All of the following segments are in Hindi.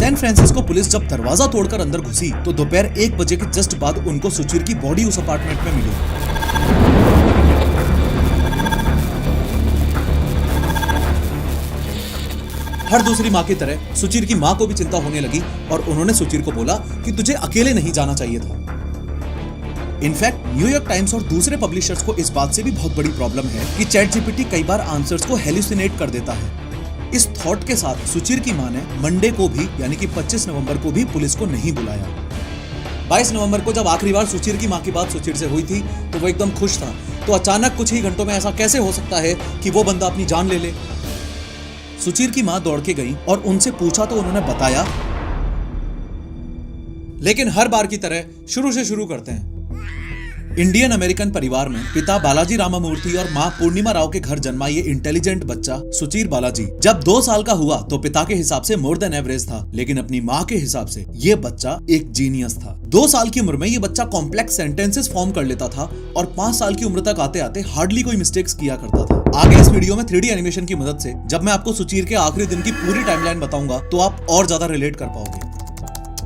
सैन फ्रांसिस्को पुलिस जब दरवाजा तोड़कर अंदर घुसी तो दोपहर 1 बजे के जस्ट बाद उनको सुचीर की बॉडी उस अपार्टमेंट में मिली। हर दूसरी माँ की तरह सुचीर की माँ को भी चिंता होने लगी और उन्होंने सुचीर को बोला कि तुझे अकेले नहीं जाना चाहिए था। इनफैक्ट न्यूयॉर्क टाइम्स और दूसरे पब्लिशर्स को इस बात से भी बहुत बड़ी प्रॉब्लम है कि चैट जीपीटी कई बार आंसर्स को हेलुसिनेट कर देता है। इस थॉट के साथ सुचीर की माँ ने मंडे को भी यानी कि 25 नवंबर को भी पुलिस को नहीं बुलाया। 22 नवंबर को जब आखिरी बार सुचीर की माँ की बात सुचीर से हुई थी तो वो एकदम खुश था। तो अचानक कुछ ही घंटों में ऐसा कैसे हो सकता है कि वो बंदा अपनी जान ले ले। सुचीर की माँ दौड़ के गई और उनसे पूछा तो उन्होंने बताया, लेकिन हर बार की तरह शुरू से शुरू करते हैं। इंडियन अमेरिकन परिवार में पिता बालाजी रामामूर्ति और मां पूर्णिमा राव के घर जन्मा ये इंटेलिजेंट बच्चा सुचीर बालाजी जब 2 साल का हुआ तो पिता के हिसाब से मोर देन एवरेज था, लेकिन अपनी मां के हिसाब से ये बच्चा एक जीनियस था। 2 साल की उम्र में ये बच्चा कॉम्प्लेक्स सेंटेंसेस फॉर्म कर लेता था और 5 साल की उम्र तक आते आते हार्डली कोई मिस्टेक्स किया करता था। आगे इस वीडियो में 3D एनिमेशन की मदद से जब मैं आपको सुचीर के आखिरी दिन की पूरी टाइमलाइन बताऊंगा तो आप और ज्यादा रिलेट कर पाओगे।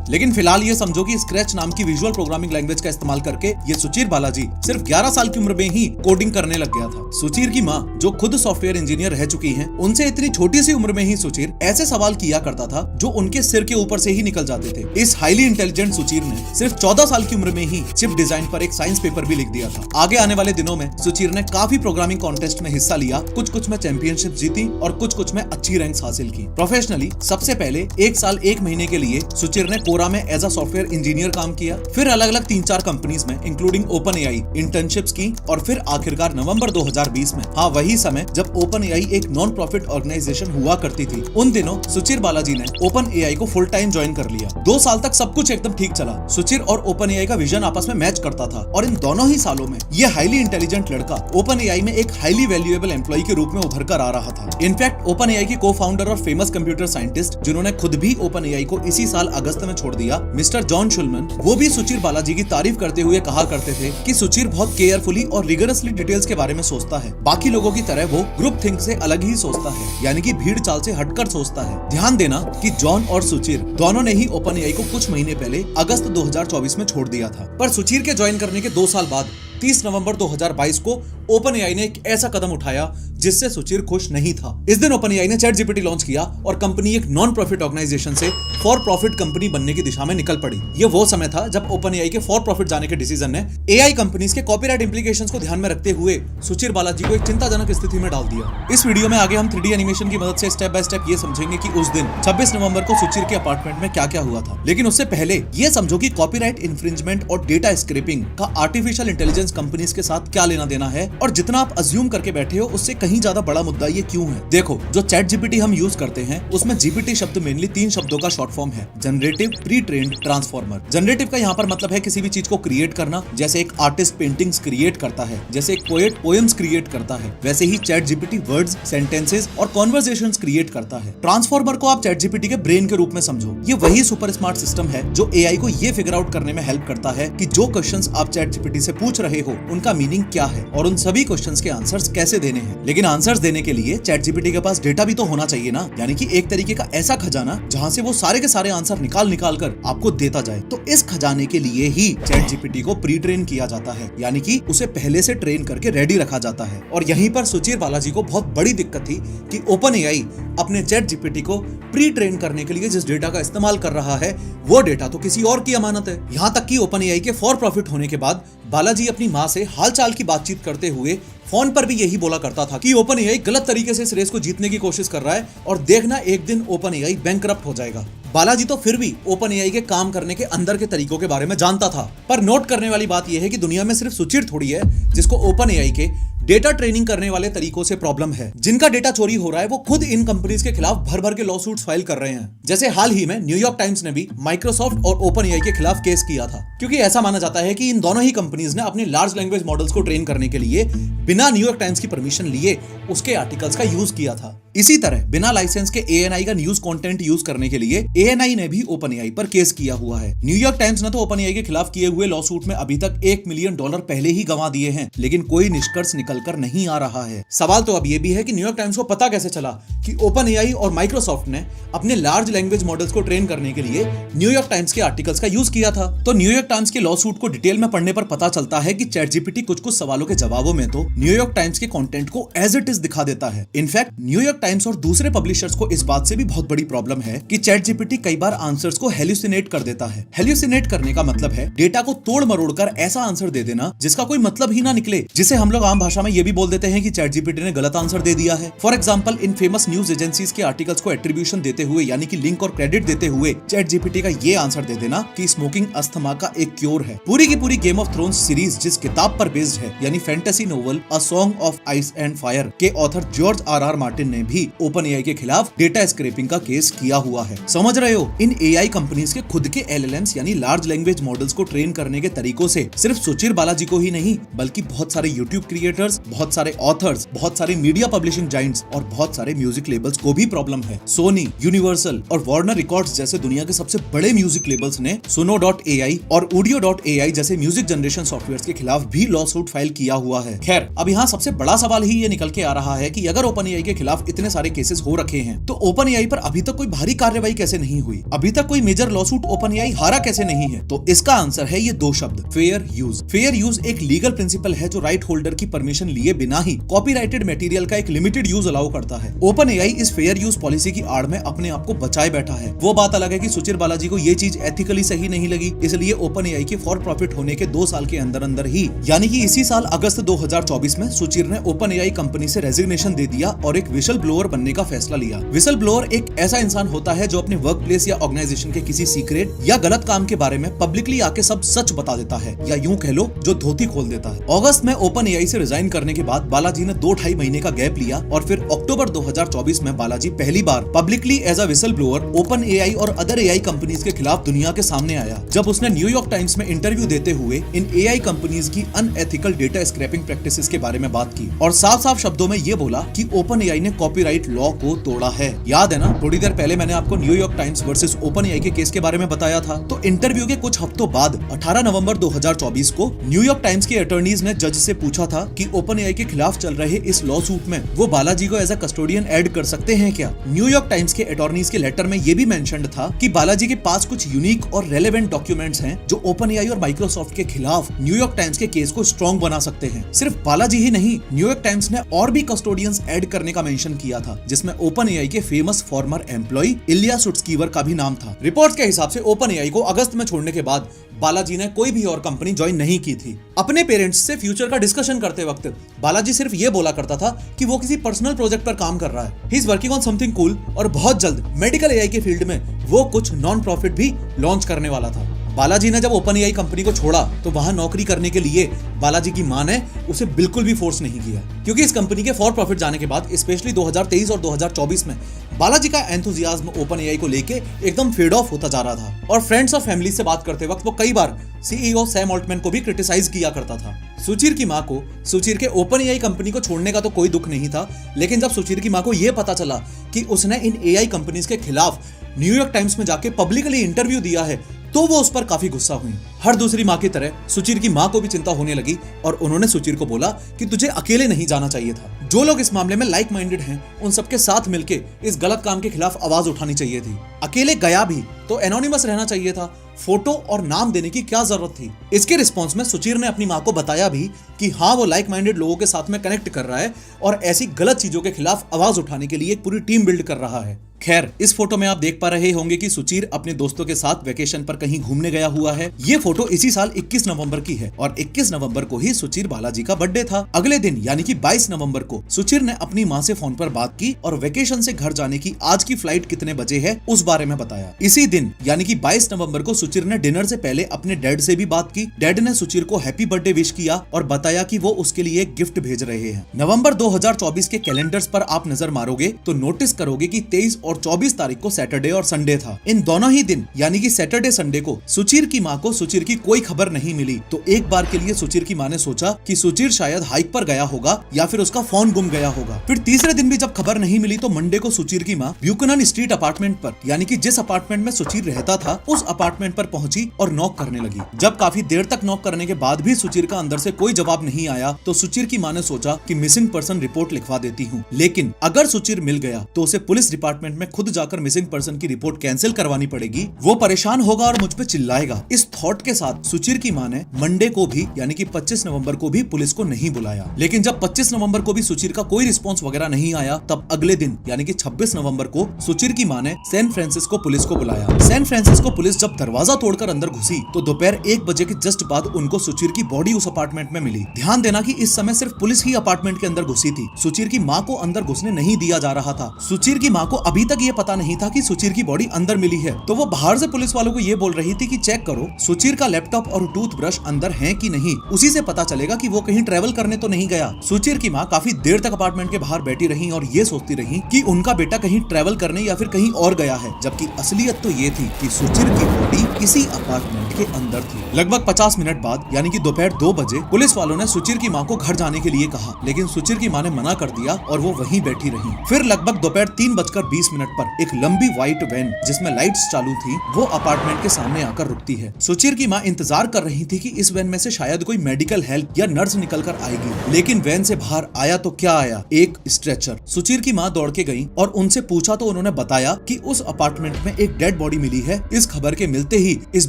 लेकिन फिलहाल ये समझो कि स्क्रैच नाम की विजुअल प्रोग्रामिंग लैंग्वेज का इस्तेमाल करके ये सुचीर बालाजी सिर्फ 11 साल की उम्र में ही कोडिंग करने लग गया था। सुचीर की माँ जो खुद सॉफ्टवेयर इंजीनियर रह चुकी हैं, उनसे इतनी छोटी सी उम्र में ही सुचीर ऐसे सवाल किया करता था जो उनके सिर के ऊपर से ही निकल जाते थे। इस हाईली इंटेलिजेंट सुचीर ने सिर्फ 14 साल की उम्र में ही चिप डिजाइन पर एक साइंस पेपर भी लिख दिया था। आगे आने वाले दिनों में सुचीर ने काफी प्रोग्रामिंग कॉन्टेस्ट में हिस्सा लिया, कुछ में चैंपियनशिप जीती और कुछ में अच्छी रैंक्स हासिल की। प्रोफेशनली सबसे पहले 1 साल 1 महीने के लिए सुचीर ने कोरा में एज अ सॉफ्टवेयर इंजीनियर काम किया, फिर अलग अलग 3-4 कंपनीज में इंक्लूडिंग ओपन एआई इंटर्नशिप्स की और फिर आखिरकार नवंबर 2020 में, हाँ वही समय जब ओपन एआई एक नॉन प्रॉफिट ऑर्गेनाइजेशन हुआ करती थी, उन दिनों सुचीर बालाजी ने ओपन एआई को फुल टाइम ज्वाइन कर लिया। 2 साल तक सब कुछ एकदम ठीक चला। सुचीर और ओपन एआई का विजन आपस में मैच करता था और इन दोनों ही सालों में ये हाईली इंटेलिजेंट लड़का ओपन एआई में एक हाईली वैल्यूएबल एम्प्लॉय के रूप में उभर कर आ रहा था। इनफैक्ट ओपन एआई के को फाउंडर और फेमस कंप्यूटर साइंटिस्ट जिन्होंने खुद भी ओपन एआई को इसी साल अगस्त में छोड़ दिया, मिस्टर जॉन शुल्मन, वो भी सुचीर बालाजी की तारीफ करते हुए कहा करते थे कि सुचीर बहुत केयरफुली और रिगरसली डिटेल्स के बारे में सोचता है। बाकी लोगों की तरह वो ग्रुप थिंक से अलग ही सोचता है, यानी कि भीड़ चाल से हटकर सोचता है। ध्यान देना कि जॉन और सुचीर दोनों ने ही ओपन एआई को कुछ महीने पहले अगस्त 2024 में छोड़ दिया था। पर सुचीर के ज्वाइन करने के 2 साल बाद 30 नवंबर 2022 को ओपन एआई ने एक ऐसा कदम उठाया जिससे सुचीर खुश नहीं था। इस दिन ओपन एआई ने चैट जीपीटी लॉन्च किया और कंपनी एक नॉन प्रॉफिट ऑर्गेनाइजेशन से फॉर प्रॉफिट कंपनी बनने की दिशा में निकल पड़ी। ये वो समय था जब ओपन एआई के फॉर प्रॉफिट जाने के डिसीजन ने एआई कंपनीज के कॉपीराइट इंप्लीकेशंस को ध्यान में रखते हुए सुचीर बालाजी को एक चिंताजनक स्थिति में डाल दिया। इस वीडियो में आगे हम 3D एनिमेशन की मदद से स्टेप बाय स्टेप ये समझेंगे कि उस दिन 26 नवंबर को सुचीर के अपार्टमेंट में क्या क्या हुआ था। लेकिन उससे पहले ये समझो कि कॉपीराइट इन्फ्रिंजमेंट और डेटा स्क्रैपिंग का आर्टिफिशियल इंटेलिजेंस कंपनीज के साथ क्या लेना देना है और जितना आप अज्यूम करके बैठे हो उससे कहीं ज्यादा बड़ा मुद्दा ये क्यों है। देखो, जो चैट जीपीटी हम यूज करते हैं उसमें जीपीटी शब्द मेनली 3 शब्दों का शॉर्ट फॉर्म है, generative, pre trained, transformer. Generative का यहाँ पर मतलब है किसी भी चीज को क्रिएट करना, जैसे एक आर्टिस्ट पेंटिंग्स क्रिएट करता है, जैसे एक पोएट पोएम्स क्रिएट करता है, वैसे ही चैट जीपीटी वर्ड्स, सेंटेंसेस और कॉन्वर्सेशंस क्रिएट करता है। ट्रांसफॉर्मर को आप चैट जीपीटी के ब्रेन के रूप में समझो। ये वही सुपर स्मार्ट सिस्टम है जो एआई को ये फिगर आउट करने में हेल्प करता है कि जो क्वेश्चंस आप चैट जीपीटी से पूछ रहे हो उनका मीनिंग क्या है और उन सभी क्वेश्चंस के आंसर्स कैसे देने हैं। लेकिन आंसर्स देने के लिए चैट जीपीटी के पास डेटा भी तो होना चाहिए ना, यानी कि एक तरीके का ऐसा खजाना जहां से वो सारे के सारे आंसर निकाल कर आपको देता जाए। तो इस खजाने के लिए ही चैट जीपीटी को प्री ट्रेन किया जाता है, यानी कि उसे पहले से ट्रेन करके रेडी रखा जाता है। और यहीं पर सुचीर बालाजी को बहुत बड़ी दिक्कत थी कि ओपन एआई अपने चैट जीपीटी को प्री ट्रेन करने के लिए जिस डेटा का इस्तेमाल कर रहा है वो डेटा तो किसी और की अमानत है। यहाँ तक कि ओपन एआई के फॉर प्रॉफिट होने के बाद बालाजी अपनी माँ से हालचाल की बातचीत करते हुए फोन पर भी यही बोला करता था कि ओपन एआई गलत तरीके से इस रेस को जीतने की कोशिश कर रहा है और देखना एक दिन ओपन एआई बैंकरप्ट हो जाएगा। बालाजी तो फिर भी ओपन एआई के काम करने के अंदर के तरीकों के बारे में जानता था, पर नोट करने वाली बात यह है कि दुनिया में सिर्फ सुचीर थोड़ी है जिसको ओपन एआई के डेटा ट्रेनिंग करने वाले तरीकों से प्रॉब्लम है। जिनका डेटा चोरी हो रहा है वो खुद इन कंपनीज के खिलाफ भर भर के लॉ सूट्स फाइल कर रहे हैं। जैसे हाल ही में न्यूयॉर्क टाइम्स ने भी माइक्रोसॉफ्ट और ओपन एआई के खिलाफ केस किया था, क्योंकि ऐसा माना जाता है कि इन दोनों ही कंपनीज ने अपनी लार्ज लैंग्वेज मॉडल्स को ट्रेन करने के लिए बिना न्यूयॉर्क टाइम्स की परमिशन लिए उसके आर्टिकल्स का यूज किया था। इसी तरह बिना लाइसेंस के ANI का न्यूज कंटेंट यूज करने के लिए ANI ने भी OpenAI पर केस किया हुआ है। न्यूयॉर्क टाइम्स ने तो OpenAI के खिलाफ किए हुए लॉ सूट में अभी तक $1 मिलियन पहले ही गंवा दिए हैं, लेकिन कोई निष्कर्ष निकलकर नहीं आ रहा है। सवाल तो अब ये भी है कि न्यूयॉर्क टाइम्स को पता कैसे चला कि OpenAI और माइक्रोसॉफ्ट ने अपने लार्ज लैंग्वेज मॉडल्स को ट्रेन करने के लिए न्यूयॉर्क टाइम्स के आर्टिकल्स का यूज किया था। तो न्यूयॉर्क टाइम्स के लॉ सूट को डिटेल में पढ़ने पर पता चलता है कि ChatGPT कुछ सवालों के जवाबों में तो न्यूयॉर्क टाइम्स के कंटेंट को एज इट इज दिखा देता है। इनफैक्ट न्यूयॉर्क टाइम्स और दूसरे पब्लिशर्स को इस बात से भी बहुत बड़ी प्रॉब्लम है कि ChatGPT कई बार आंसर्स को हेल्यूसिनेट कर देता है। हेल्यूसिनेट करने का मतलब है डेटा को तोड़ मरोड़ कर ऐसा आंसर दे देना जिसका कोई मतलब ही ना निकले, जिसे हम लोग आम भाषा में ये भी बोल देते हैं कि ChatGPT ने गलत आंसर दे दिया है। For example, in famous news agencies के आर्टिकल्स को एट्रीब्यूशन देते हुए यानी कि लिंक और क्रेडिट देते हुए ChatGPT का ये आंसर दे देना कि स्मोकिंग अस्थमा का एक क्योर है। पूरी की पूरी गेम ऑफ थ्रोन्स सीरीज जिस किताब पर बेस्ड है यानी fantasy novel a song of ice and fire के ऑथर जॉर्ज R.R. मार्टिन ने भी OpenAI के खिलाफ डेटा स्क्रैपिंग का केस किया हुआ है। समझ रहे हो, इन AI कंपनीज के खुद के LLMs यानी लार्ज लैंग्वेज मॉडल्स को ट्रेन करने के तरीकों से सिर्फ सुचिर बालाजी को ही नहीं बल्कि बहुत सारे YouTube क्रिएटर्स, बहुत सारे ऑथर्स, बहुत सारे मीडिया पब्लिशिंग जाइंट्स और बहुत सारे म्यूजिक लेबल्स को भी प्रॉब्लम है। सोनी, यूनिवर्सल और वार्नर रिकॉर्ड्स जैसे दुनिया के सबसे बड़े म्यूजिक लेबल्स ने Suno.ai और Udio.ai जैसे म्यूजिक जनरेशन सॉफ्टवेयर के खिलाफ भी लॉ सूट फाइल किया हुआ है। खैर, अब यहाँ सबसे बड़ा सवाल ही ये निकल के आ रहा है कि अगर OpenAI के खिलाफ इतने सारे केसेस हो रखे हैं तो OpenAI पर अभी तक कोई भारी कार्रवाई कैसे नहीं हुई, अभी तक कोई मेजर लॉ सूट OpenAI हारा कैसे नहीं है? तो इसका आंसर है ये दो शब्द, फेयर यूज। फेयर यूज एक लीगल प्रिंसिपल है जो राइट होल्डर की परमिशन लिए बिना ही कॉपीराइटेड मटेरियल का एक लिमिटेड यूज अलाउ करता है। OpenAI इस फेयर यूज पॉलिसी की आड़ में अपने आप को बचाए बैठा है। वो बात अलग है कि सुचिर बालाजी को ये चीज एथिकली सही नहीं लगी, इसलिए OpenAI के फॉर प्रॉफिट होने के 2 साल के अंदर ही यानी कि इसी साल अगस्त 2024 में सुचिर ने OpenAI कंपनी से रेजिग्नेशन दे दिया और एक विसल ब्लोअर बनने का फैसला लिया। विसल ब्लोअर एक ऐसा इंसान होता है जो अपने वर्क प्लेस या ऑर्गेनाइजेशन के किसी सीक्रेट या गलत काम के बारे में पब्लिकली आके सब सच बता देता है, या यूं कह लो जो धोती खोल देता है। अगस्त में OpenAI से रिजाइन करने के बाद बालाजी ने 2-2.5 महीने का गैप लिया और फिर अक्टूबर 2024 में बालाजी पहली बार publicly as a whistleblower OpenAI और अदर AI कंपनीज के खिलाफ दुनिया के सामने आया, जब उसने न्यूयॉर्क टाइम्स में इंटरव्यू देते हुए इन AI कंपनीज की अनएथिकल डेटा स्क्रैपिंग प्रैक्टिसेस के बारे में बात की और साफ-साफ शब्दों में ये बोला कि OpenAI ने कॉपीराइट लॉ को तोड़ा है। याद है ना, थोड़ी देर पहले मैंने आपको न्यूयॉर्क टाइम्स वर्सेस OpenAI के केस के बारे में बताया था। तो इंटरव्यू के कुछ हफ्तों बाद 18 नवंबर 2024 को न्यूयॉर्क टाइम्स के अटॉर्नीज ने जज से पूछा था कि OpenAI के खिलाफ चल रहे इस लॉ सूट में वो बालाजी को एज अ कस्टोडियन ऐड कर सकते हैं क्या। न्यूयॉर्क टाइम्स के अटॉर्नीज के लेटर में ये भी मेंशन्ड था कि बालाजी के पास कुछ यूनिक और रेलेवेंट डॉक्यूमेंट्स हैं जो OpenAI और माइक्रोसॉफ्ट के खिलाफ न्यूयॉर्क टाइम्स के केस को स्ट्रॉन्ग बना सकते हैं। सिर्फ बालाजी ही नहीं, न्यूयॉर्क टाइम्स ने और भी कस्टोडियंस ऐड करने का मेंशन किया था, जिसमें OpenAI के फेमस फॉर्मर एम्प्लॉय इलिया सुट्स्कीवर का भी नाम था। रिपोर्ट्स के हिसाब से OpenAI को अगस्त में छोड़ने के बाद बालाजी ने कोई भी और कंपनी ज्वाइन नहीं की थी। अपने पेरेंट्स से फ्यूचर का डिस्कशन करते वक्त बालाजी सिर्फ ये बोला करता था कि वो किसी पर्सनल प्रोजेक्ट पर काम कर रहा है, he is working on something cool, और बहुत जल्द मेडिकल AI के फील्ड में वो कुछ नॉन प्रॉफिट भी लॉन्च करने वाला था। बालाजी ने जब OpenAI कंपनी को छोड़ा तो वहां नौकरी करने के लिए बालाजी की मां ने उसे बिल्कुल भी फोर्स नहीं किया, क्योंकि इस कंपनी के फॉर प्रॉफिट जाने के बाद स्पेशली 2023 और 2024 में बालाजी का एंथुजियाज्म OpenAI को लेके एकदम फेड ऑफ होता जा रहा था। और फ्रेंड्स और फैमिली से बात करते वक्त वो कई बार CEO सैम ऑल्टमैन को भी क्रिटिसाइज किया करता था। सुचिर की मां को सुचिर के OpenAI कंपनी को छोड़ने का तो कोई दुख नहीं था, लेकिन जब सुचिर की मां को यह पता चला कि उसने इन AI कंपनीज के खिलाफ न्यूयॉर्क टाइम्स में जाके पब्लिकली इंटरव्यू दिया है तो वो उस पर काफी गुस्सा हुई। हर दूसरी माँ की तरह सुचिर की माँ को भी चिंता होने लगी और उन्होंने सुचिर को बोला कि तुझे अकेले नहीं जाना चाहिए था, जो लोग इस मामले में लाइक माइंडेड हैं उन सबके साथ मिलके इस गलत काम के खिलाफ आवाज उठानी चाहिए थी। अकेले गया भी तो एनोनिमस रहना चाहिए था, फोटो और नाम देने की क्या जरूरत थी। इसके रिस्पॉन्स में सुचिर ने अपनी माँ को बताया भी कि हाँ, वो लाइक माइंडेड लोगों के साथ में कनेक्ट कर रहा है और ऐसी गलत चीजों के खिलाफ आवाज उठाने के लिए एक पूरी टीम बिल्ड कर रहा है। खैर, इस फोटो में आप देख पा रहे होंगे कि सुचिर अपने दोस्तों के साथ वेकेशन पर कहीं घूमने गया हुआ है। ये फोटो इसी साल 21 नवंबर की है और 21 नवंबर को ही सुचिर बालाजी का बर्थडे था। अगले दिन यानी कि 22 नवंबर को सुचिर ने अपनी माँ से फोन पर बात की और वेकेशन से घर जाने की आज की फ्लाइट कितने बजे है उस बारे में बताया। इसी दिन यानी कि 22 नवंबर को सुचिर ने डिनर से पहले अपने डैड से भी बात की। डैड ने सुचिर को हैप्पी बर्थडे विश किया और बताया कि वो उसके लिए एक गिफ्ट भेज रहे हैं। नवंबर 2024 के कैलेंडर्स पर आप नजर मारोगे तो नोटिस करोगे कि 23 और 24 तारीख को सैटरडे और संडे था। इन दोनों ही दिन यानी कि सैटरडे संडे को सुचिर की माँ को सुचिर की कोई खबर नहीं मिली। तो एक बार के लिए सुचिर की माँ ने सोचा कि सुचिर शायद हाइक पर गया होगा या फिर उसका फोन गुम गया होगा। फिर तीसरे दिन भी जब खबर नहीं मिली तो मंडे को सुचिर की माँ ब्यूकनन स्ट्रीट अपार्टमेंट पर यानी कि जिस अपार्टमेंट में सुचिर रहता था उस अपार्टमेंट पर पहुंची और नॉक करने लगी। जब काफी देर तक नॉक करने के बाद भी सुचिर का अंदर से कोई जवाब नहीं आया तो सुचिर की माँ ने सोचा कि मिसिंग पर्सन रिपोर्ट लिखवा देती हूँ, लेकिन अगर सुचिर मिल गया तो उसे पुलिस डिपार्टमेंट में खुद जाकर मिसिंग पर्सन की रिपोर्ट कैंसिल करवानी पड़ेगी, वो परेशान होगा और मुझ पे चिल्लाएगा। इस थॉट के साथ सुचिर की माँ ने मंडे को भी यानी कि 25 नवंबर को भी पुलिस को नहीं बुलाया। लेकिन जब 25 नवंबर को भी सुचिर का कोई रिस्पॉन्स वगैरह नहीं आया तब अगले दिन यानी कि 26 नवंबर को सुचिर की माँ ने सैन फ्रांसिस्को पुलिस को बुलाया। सैन फ्रांसिस्को पुलिस जब दरवाजा तोड़कर अंदर घुसी तो दोपहर 1 बजे के जस्ट बाद उनको सुचिर की बॉडी उस अपार्टमेंट में मिली। ध्यान देना कि इस समय सिर्फ पुलिस ही अपार्टमेंट के अंदर घुसी थी, सुचिर की माँ को अंदर घुसने नहीं दिया जा रहा था। सुचिर की माँ को अभी तक ये पता नहीं था कि सुचिर की बॉडी अंदर मिली है, तो वो बाहर से पुलिस वालों को ये बोल रही थी कि चेक करो सुचिर का लैपटॉप और टूथब्रश अंदर है कि नहीं, उसी से पता चलेगा कि वो कहीं ट्रेवल करने तो नहीं गया। सुचिर की माँ काफी देर तक अपार्टमेंट के बाहर बैठी रही और ये सोचती रही कि उनका बेटा कहीं ट्रेवल करने या फिर कहीं और गया है, जबकि असलियत तो ये थी कि सुचिर की बॉडी इसी अपार्टमेंट के अंदर थी। लगभग 50 मिनट बाद यानी कि दोपहर 2 बजे पुलिस वालों ने सुचिर की माँ को घर जाने के लिए कहा, लेकिन सुचिर की माँ ने मना कर दिया और वो वहीं बैठी रही। फिर लगभग दोपहर 3:20 पर एक लंबी व्हाइट वैन जिसमें लाइट्स चालू थी वो अपार्टमेंट के सामने आकर रुकती है। सुचिर की माँ इंतजार कर रही थी कि इस वैन में से शायद कोई मेडिकल हेल्प या नर्स निकल कर आएगी, लेकिन वैन से बाहर आया तो क्या आया, एक स्ट्रेचर। सुचिर की माँ दौड़ के गई और उनसे पूछा तो उन्होंने बताया कि उस अपार्टमेंट में एक डेड बॉडी मिली है। इस खबर के मिलते ही इस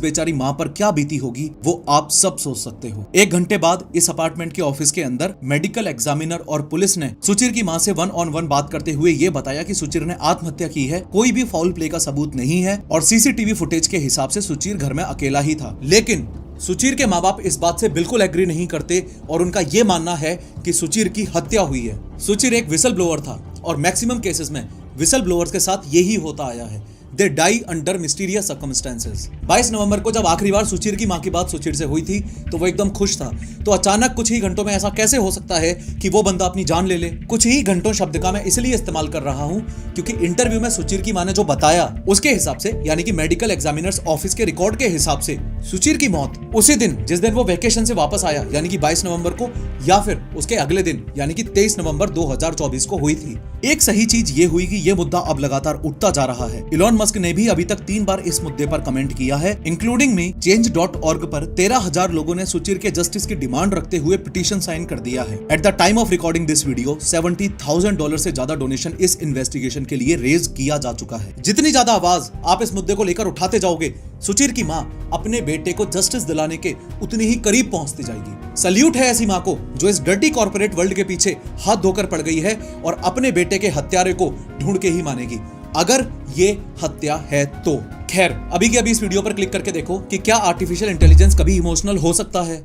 बेचारी माँ पर क्या बीती होगी वो आप सब सोच सकते हो। 1 घंटे बाद इस अपार्टमेंट के ऑफिस के अंदर मेडिकल एग्जामिनर और पुलिस ने सुचिर की माँ से 1-on-1 बात करते हुए ये बताया कि सुचिर ने आत्महत्या की है, कोई भी फाउल प्ले का सबूत नहीं है और सीसीटीवी फुटेज के हिसाब से सुचिर घर में अकेला ही था। लेकिन सुचिर के माँ बाप इस बात से बिल्कुल एग्री नहीं करते और उनका ये मानना है कि सुचिर की हत्या हुई है। सुचिर एक विसल ब्लोअर था और मैक्सिमम केसेस में विसल ब्लोअर्स के साथ यही होता आया है, they die under mysterious circumstances. 22 नवंबर को जब आखिरी बार सुचिर की माँ की बात सुचिर से हुई थी तो वो एकदम खुश था, तो अचानक कुछ ही घंटों में ऐसा कैसे हो सकता है कि वो बंदा अपनी जान ले ले। कुछ ही घंटों शब्द का मैं इसलिए इस्तेमाल कर रहा हूँ क्योंकि इंटरव्यू में सुचिर की माँ ने जो बताया उसके हिसाब से यानी कि मेडिकल एग्जामिनर्स ऑफिस के रिकॉर्ड के हिसाब से सुचिर की मौत उसी दिन जिस दिन वो वेकेशन से वापस आया यानी कि 22 नवंबर को या फिर उसके अगले दिन यानी कि 23 नवंबर 2024 को हुई थी। एक सही चीज ये हुई कि ये मुद्दा अब लगातार उठता जा रहा है। इलॉन मस्क ने भी अभी तक 3 बार इस मुद्दे पर कमेंट किया है, इंक्लूडिंग में change.org पर 13,000 लोगों ने सुचिर के जस्टिस की डिमांड रखते हुए पिटीशन साइन कर दिया है। At the time of recording this video $70,000 से ज्यादा डोनेशन इस इन्वेस्टिगेशन के लिए रेज किया जा चुका है। जितनी ज्यादा आवाज आप इस मुद्दे को लेकर उठाते जाओगे सुचिर की माँ अपने बेटे को जस्टिस दिलाने के उतनी ही करीब पहुंचती जाएगी। सल्यूट है ऐसी माँ को जो इस डर्टी कॉर्पोरेट वर्ल्ड के पीछे हाथ धोकर पड़ गई है और अपने बेटे के हत्यारे को ढूंढ के ही मानेगी, अगर ये हत्या है तो। खैर अभी के अभी इस वीडियो पर क्लिक करके देखो कि क्या आर्टिफिशियल इंटेलिजेंस कभी इमोशनल हो सकता है।